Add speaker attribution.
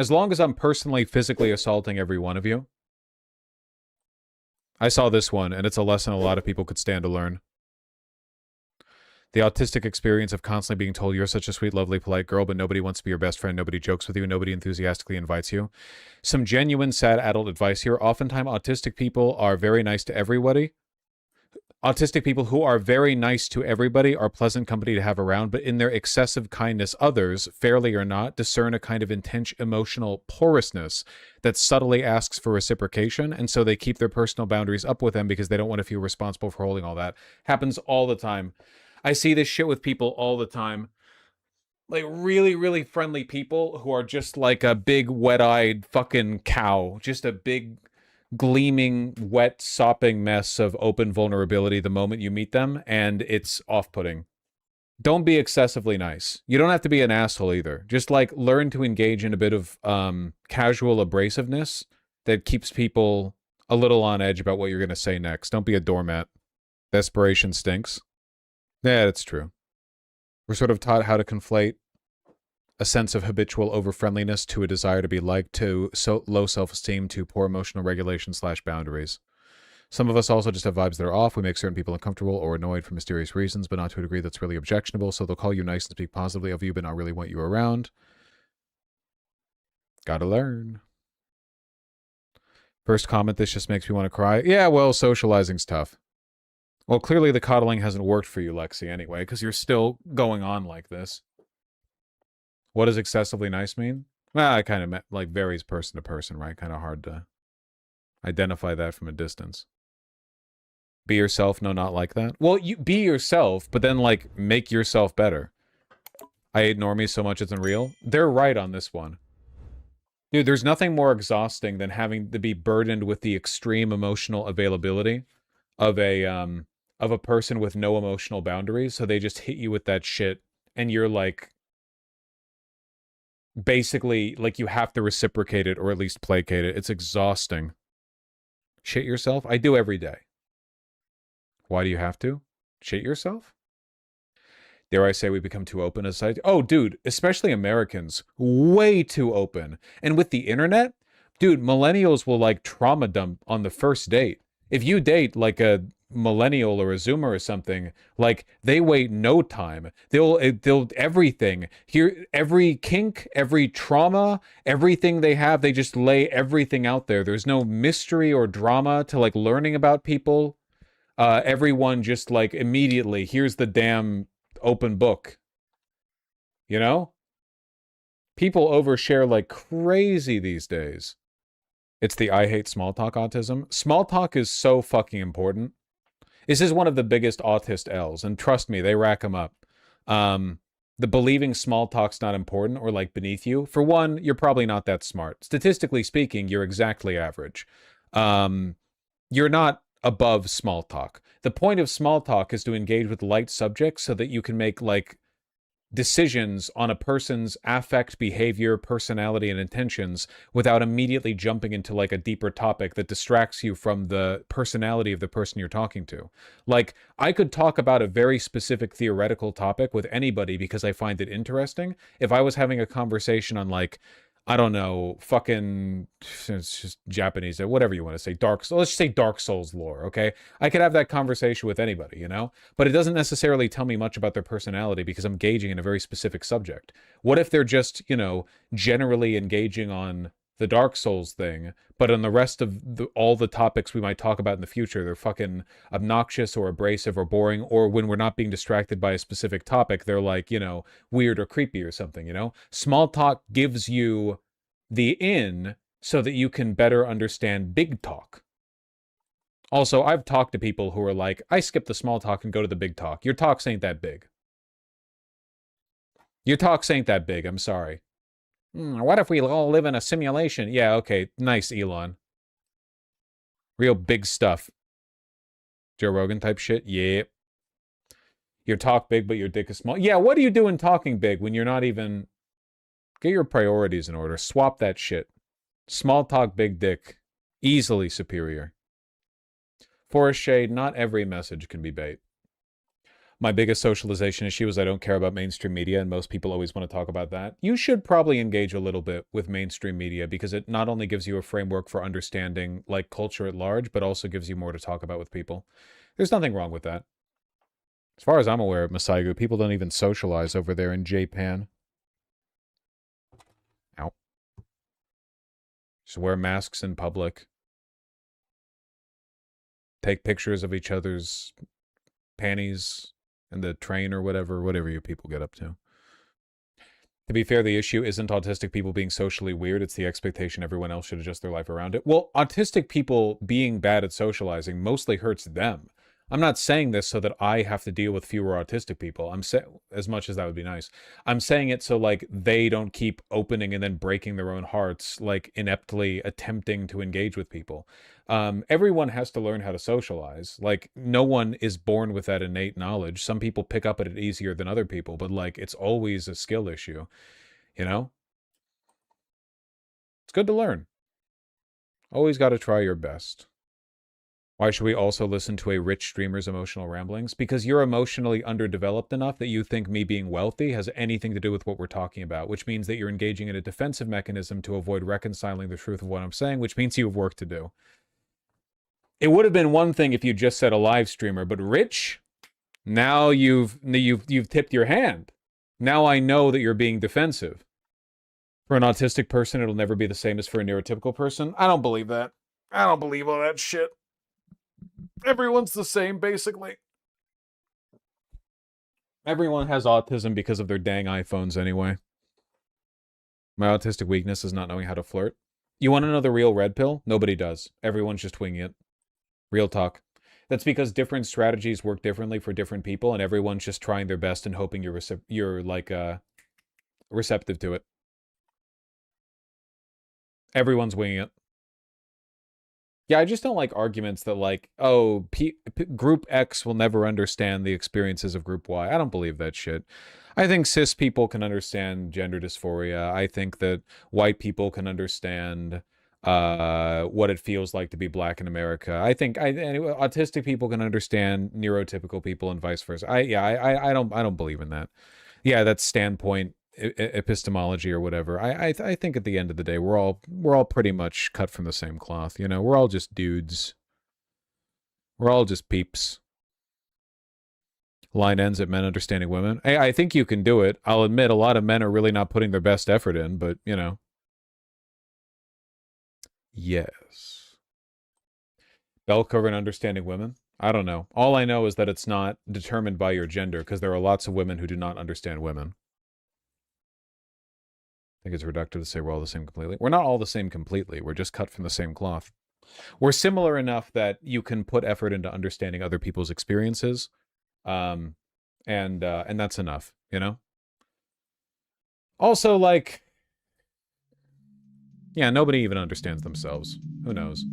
Speaker 1: As long as I'm personally, physically assaulting every one of you. I saw this one, and it's a lesson a lot of people could stand to learn. The autistic experience of constantly being told you're such a sweet, lovely, polite girl, but nobody wants to be your best friend, nobody jokes with you, nobody enthusiastically invites you. Some genuine, sad adult advice here. Oftentimes, autistic people are very nice to everybody. Autistic people who are very nice to everybody are pleasant company to have around, but in their excessive kindness, others, fairly or not, discern a kind of intense emotional porousness that subtly asks for reciprocation, and so they keep their personal boundaries up with them because they don't want to feel responsible for holding all that. Happens all the time. I see this shit with people all the time. Like, really, really friendly people who are just like a big, wet-eyed fucking cow. Just a big, gleaming, wet, sopping mess of open vulnerability the moment you meet them, and it's off-putting. Don't be excessively nice. You don't have to be an asshole either. Just, like, learn to engage in a bit of casual abrasiveness that keeps people a little on edge about what you're going to say next. Don't be a doormat. Desperation stinks. Yeah, that's true. We're sort of taught how to conflate a sense of habitual over-friendliness to a desire to be liked, to low self-esteem, to poor emotional regulation / boundaries. Some of us also just have vibes that are off. We make certain people uncomfortable or annoyed for mysterious reasons, but not to a degree that's really objectionable, so they'll call you nice and speak positively of you, but not really want you around. Gotta learn. First comment, this just makes me want to cry. Yeah, well, socializing's tough. Well, clearly the coddling hasn't worked for you, Lexi, anyway, because you're still going on like this. What does excessively nice mean? Well, it kind of like varies person to person, right? Kind of hard to identify that from a distance. Be yourself, no, not like that. Well, you be yourself, but then, like, make yourself better. I hate normies so much it's unreal. They're right on this one. Dude, there's nothing more exhausting than having to be burdened with the extreme emotional availability of a person with no emotional boundaries, so they just hit you with that shit, and you're like, basically, like, you have to reciprocate it or at least placate it. It's exhausting. Shit yourself? I do every day. Why do you have to? Shit yourself? Dare I say we become too open as a society? Oh, dude, especially Americans, way too open. And with the internet, dude, millennials will, like, trauma dump on the first date. If you date, like, a millennial or a Zoomer or something, like, they wait no time. They'll everything. Here, every kink, every trauma, everything they have, they just lay everything out there. There's no mystery or drama to, like, learning about people. Everyone just, like, immediately, here's the damn open book. You know? People overshare like crazy these days. It's the I hate small talk autism. Small talk is so fucking important. This is one of the biggest autist L's, and trust me, they rack them up. The believing small talk's not important or, like, beneath you. For one, you're probably not that smart. Statistically speaking, you're exactly average. You're not above small talk. The point of small talk is to engage with light subjects so that you can make, like, decisions on a person's affect, behavior, personality, and intentions without immediately jumping into, like, a deeper topic that distracts you from the personality of the person you're talking to. Like, I could talk about a very specific theoretical topic with anybody because I find it interesting. If I was having a conversation on, like, I don't know, fucking, it's just Japanese, whatever you want to say, let's just say Dark Souls lore, okay? I could have that conversation with anybody, you know? But it doesn't necessarily tell me much about their personality because I'm gauging in a very specific subject. What if they're just, you know, generally engaging on the Dark Souls thing, but on the rest of all the topics we might talk about in the future, they're fucking obnoxious or abrasive or boring, or when we're not being distracted by a specific topic, they're, like, you know, weird or creepy or something, you know? Small talk gives you the in so that you can better understand big talk. Also, I've talked to people who are like, I skip the small talk and go to the big talk. Your talks ain't that big. Your talks ain't that big, I'm sorry. What if we all live in a simulation? Yeah, okay, nice, Elon. Real big stuff. Joe Rogan type shit? Yeah. You talk big, but your dick is small. Yeah, what are you doing talking big when you're not even... Get your priorities in order. Swap that shit. Small talk, big dick. Easily superior. For a shade, not every message can be bait. My biggest socialization issue is I don't care about mainstream media, and most people always want to talk about that. You should probably engage a little bit with mainstream media because it not only gives you a framework for understanding like culture at large, but also gives you more to talk about with people. There's nothing wrong with that. As far as I'm aware of Masaigu, people don't even socialize over there in Japan. Ow. Just wear masks in public. Take pictures of each other's panties in the train or whatever you people get up to. To be fair, the issue isn't autistic people being socially weird, it's the expectation everyone else should adjust their life around it. Well, autistic people being bad at socializing mostly hurts them. I'm not saying this so that I have to deal with fewer autistic people. I'm saying, as much as that would be nice, I'm saying it so like they don't keep opening and then breaking their own hearts, like ineptly attempting to engage with people. Everyone has to learn how to socialize. Like no one is born with that innate knowledge. Some people pick up at it easier than other people, but like it's always a skill issue, you know? It's good to learn. Always got to try your best. Why should we also listen to a rich streamer's emotional ramblings? Because you're emotionally underdeveloped enough that you think me being wealthy has anything to do with what we're talking about, which means that you're engaging in a defensive mechanism to avoid reconciling the truth of what I'm saying, which means you have work to do. It would have been one thing if you just said a live streamer, but rich? Now you've tipped your hand. Now I know that you're being defensive. For an autistic person, it'll never be the same as for a neurotypical person. I don't believe that. I don't believe all that shit. Everyone's the same, basically. Everyone has autism because of their dang iPhones anyway. My autistic weakness is not knowing how to flirt. You want to know the real red pill? Nobody does. Everyone's just winging it. Real talk. That's because different strategies work differently for different people, and everyone's just trying their best and hoping you're like receptive to it. Everyone's winging it. Yeah, I just don't like arguments that like, oh, Group X will never understand the experiences of Group Y. I don't believe that shit. I think cis people can understand gender dysphoria. I think that white people can understand what it feels like to be black in America. I think anyway, autistic people can understand neurotypical people and vice versa. I don't believe in that. Yeah, that standpoint epistemology or whatever. I think at the end of the day we're all pretty much cut from the same cloth, you know. We're all just dudes. We're all just peeps. Line ends at men understanding women. Hey, I think you can do it. I'll admit a lot of men are really not putting their best effort in, but you know. Yes. Bell curve and understanding women? I don't know. All I know is that it's not determined by your gender because there are lots of women who do not understand women. I think it's reductive to say we're all the same completely. We're not all the same completely. We're just cut from the same cloth. We're similar enough that you can put effort into understanding other people's experiences, and that's enough, you know? Also, like, yeah, nobody even understands themselves. Who knows?